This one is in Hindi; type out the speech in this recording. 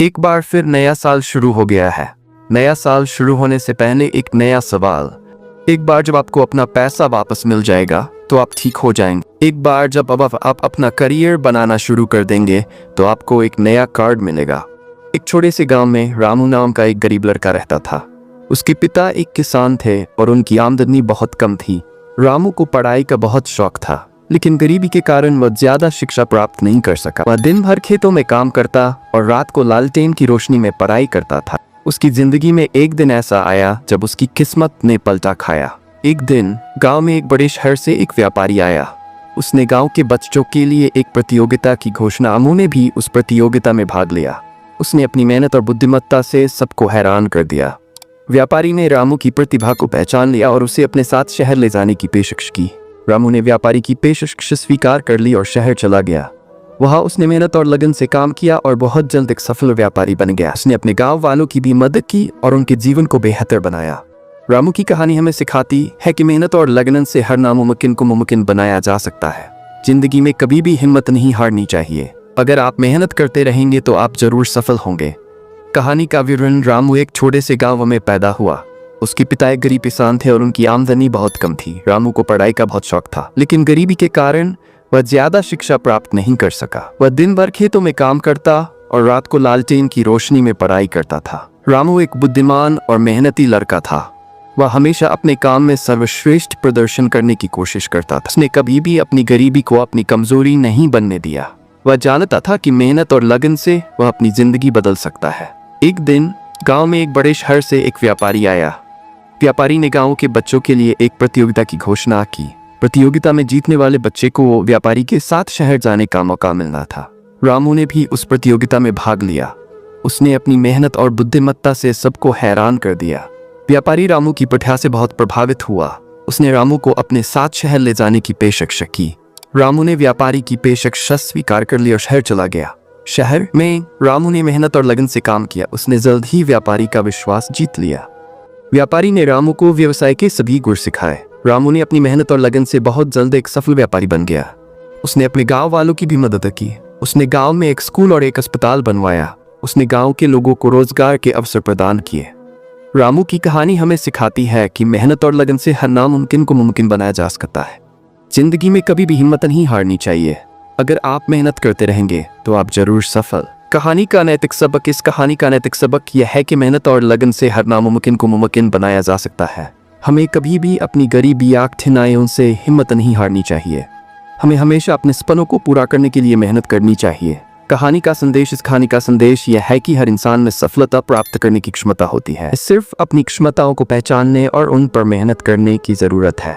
एक बार फिर नया साल शुरू हो गया है। नया साल शुरू होने से पहले एक नया सवाल। एक बार जब आपको अपना पैसा वापस मिल जाएगा तो आप ठीक हो जाएंगे। एक बार जब आप अपना करियर बनाना शुरू कर देंगे तो आपको एक नया कार्ड मिलेगा। एक छोटे से गांव में रामू नाम का एक गरीब लड़का रहता था। उसके पिता एक किसान थे और उनकी आमदनी बहुत कम थी। रामू को पढ़ाई का बहुत शौक था, लेकिन गरीबी के कारण वह ज्यादा शिक्षा प्राप्त नहीं कर सका। वह दिन भर खेतों में काम करता और रात को लालटेन की रोशनी में पढ़ाई करता था। उसकी जिंदगी में एक दिन ऐसा आया जब उसकी किस्मत ने पलटा खाया। एक दिन गांव में एक बड़े शहर से एक व्यापारी आया। उसने गांव के बच्चों के लिए एक प्रतियोगिता की घोषणा। रामू ने भी उस प्रतियोगिता में भाग लिया। उसने अपनी मेहनत और बुद्धिमत्ता से सबको हैरान कर दिया। व्यापारी ने रामू की प्रतिभा को पहचान लिया और उसे अपने साथ शहर ले जाने की पेशकश की। रामू ने व्यापारी की पेशकश स्वीकार कर ली और शहर चला गया। वहां उसने मेहनत और लगन से काम किया और बहुत जल्द एक सफल व्यापारी बन गया। उसने अपने गांव वालों की भी मदद की और उनके जीवन को बेहतर बनाया। रामू की कहानी हमें सिखाती है कि मेहनत और लगन से हर नामुमकिन को मुमकिन बनाया जा सकता है। जिंदगी में कभी भी हिम्मत नहीं हारनी चाहिए। अगर आप मेहनत करते रहेंगे तो आप जरूर सफल होंगे। कहानी का विवरण। रामू एक छोटे से गाँव में पैदा हुआ। उसके पिता एक गरीब किसान थे और उनकी आमदनी बहुत कम थी। रामू को पढ़ाई का बहुत शौक था, लेकिन गरीबी के कारण वह ज्यादा शिक्षा प्राप्त नहीं कर सका। वह दिन भर खेतों में काम करता और रात को लालटेन की रोशनी में पढ़ाई करता था। रामू एक बुद्धिमान और मेहनती लड़का था। वह हमेशा अपने काम में सर्वश्रेष्ठ प्रदर्शन करने की कोशिश करता था। उसने कभी भी अपनी गरीबी को अपनी कमजोरी नहीं बनने दिया। वह जानता था कि मेहनत और लगन से वह अपनी जिंदगी बदल सकता है। एक दिन गाँव में एक बड़े शहर से एक व्यापारी आया। व्यापारी ने गांव के बच्चों के लिए एक प्रतियोगिता की घोषणा की। प्रतियोगिता में जीतने वाले बच्चे को व्यापारी के साथ शहर जाने का मौका मिलना था। रामू ने भी उस प्रतियोगिता में भाग लिया। उसने अपनी मेहनत और बुद्धिमत्ता से सबको हैरान कर दिया। व्यापारी रामू की प्रतिभा से बहुत प्रभावित हुआ। उसने रामू को अपने साथ शहर ले जाने की पेशकश की। रामू ने व्यापारी की पेशकश स्वीकार कर ली और शहर चला गया। शहर में रामू ने मेहनत और लगन से काम किया। उसने जल्द ही व्यापारी का विश्वास जीत लिया। व्यापारी ने रामू को व्यवसाय के सभी गुण सिखाए। रामू ने अपनी मेहनत और लगन से बहुत जल्द एक सफल व्यापारी बन गया। उसने अपने गांव वालों की भी मदद की। उसने गांव में एक स्कूल और एक अस्पताल बनवाया। उसने गांव के लोगों को रोजगार के अवसर प्रदान किए। रामू की कहानी हमें सिखाती है कि मेहनत और लगन से हर नामुमकिन को मुमकिन बनाया जा सकता है। जिंदगी में कभी भी हिम्मत नहीं हारनी चाहिए। अगर आप मेहनत करते रहेंगे तो आप जरूर सफल। कहानी का नैतिक सबक। इस कहानी का नैतिक सबक यह है कि मेहनत और लगन से हर नामुमकिन को मुमकिन बनाया जा सकता है। हमें कभी भी अपनी गरीबी या कठिनाइयों से हिम्मत नहीं हारनी चाहिए। हमें हमेशा अपने सपनों को पूरा करने के लिए मेहनत करनी चाहिए। कहानी का संदेश। इस कहानी का संदेश यह है कि हर इंसान में सफलता प्राप्त करने की क्षमता होती है। सिर्फ अपनी क्षमताओं को पहचानने और उन पर मेहनत करने की जरूरत है।